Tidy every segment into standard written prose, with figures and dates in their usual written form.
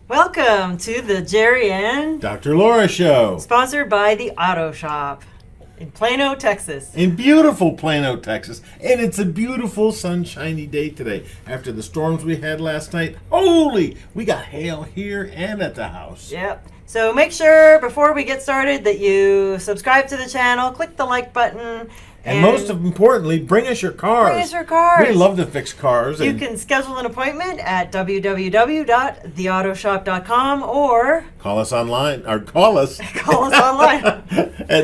Welcome to the Jerry and Dr. Laura Show. Sponsored by the Auto Shop in Plano, Texas. In beautiful Plano, Texas. And it's a beautiful sunshiny day today. After the storms we had last night, holy, we got hail here and at the house. Yep. So make sure before we get started that you subscribe to the channel, click the like button. And most importantly, bring us your cars. Bring us your cars. We love to fix cars. You can schedule an appointment at www.theautoshop.com or call us online, or call us. Call us online. At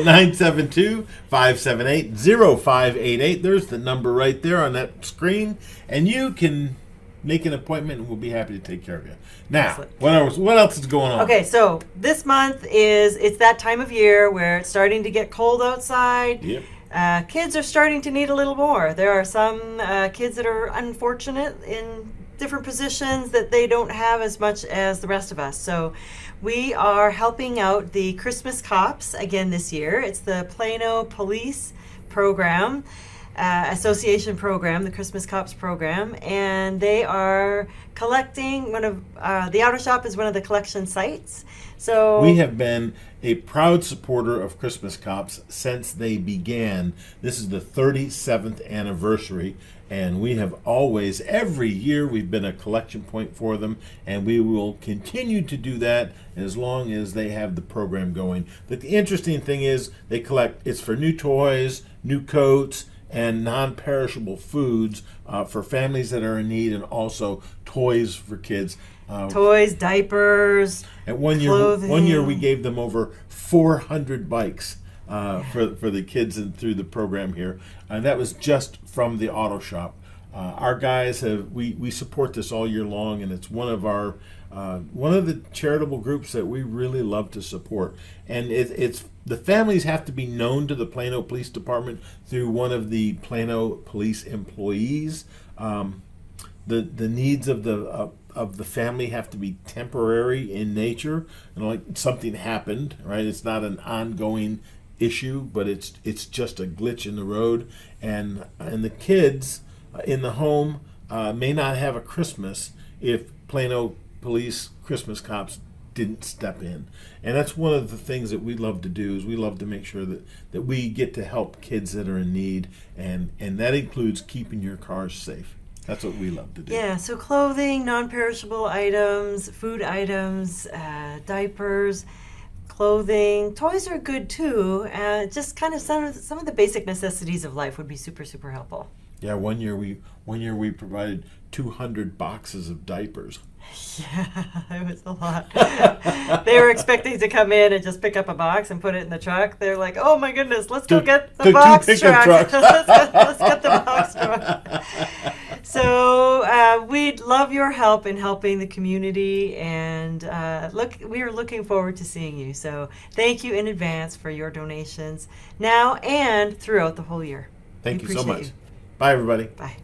972-578-0588. There's the number right there on that screen. And you can make an appointment and we'll be happy to take care of you. Now, what else is going on? Okay, so this month it's that time of year where it's starting to get cold outside. Yep. Kids are starting to need a little more. There are some kids that are unfortunate in different positions that they don't have as much as the rest of us. So we are helping out the Christmas Cops again this year. It's the Plano Police program, association program, the Christmas Cops program, and they are collecting the Auto Shop is one of the collection sites. So we have been a proud supporter of Christmas Cops since they began. This is the 37th anniversary, and we have always, every year, we've been a collection point for them, and we will continue to do that as long as they have the program going. But the interesting thing is they collect, it's for new toys, new coats, and non-perishable foods for families that are in need, and also toys for kids. Toys, diapers, and one year we gave them over 400 bikes for the kids and through the program here, and that was just from the Auto Shop. Our guys we support this all year long, and it's one of the charitable groups that we really love to support. And it's the families have to be known to the Plano Police Department through one of the Plano Police employees. The needs of the family have to be temporary in nature, and like something happened, right? It's not an ongoing issue, but it's just a glitch in the road, and the kids in the home may not have a Christmas if Plano Police Christmas Cops didn't step in. And that's one of the things that we love to do, is we love to make sure that we get to help kids that are in need, and that includes keeping your cars safe. That's what we love to do. Yeah, so clothing, non-perishable items, food items, diapers, clothing, toys are good too. Just kind of some of the basic necessities of life would be super, super helpful. Yeah, one year we provided 200 boxes of diapers. Yeah, it was a lot. They were expecting to come in and just pick up a box and put it in the truck. They're like, "Oh my goodness, let's go get the box truck. let's get the box truck." So we'd love your help in helping the community, and we are looking forward to seeing you. So thank you in advance for your donations now and throughout the whole year. Thank you so much. Bye, everybody. Bye.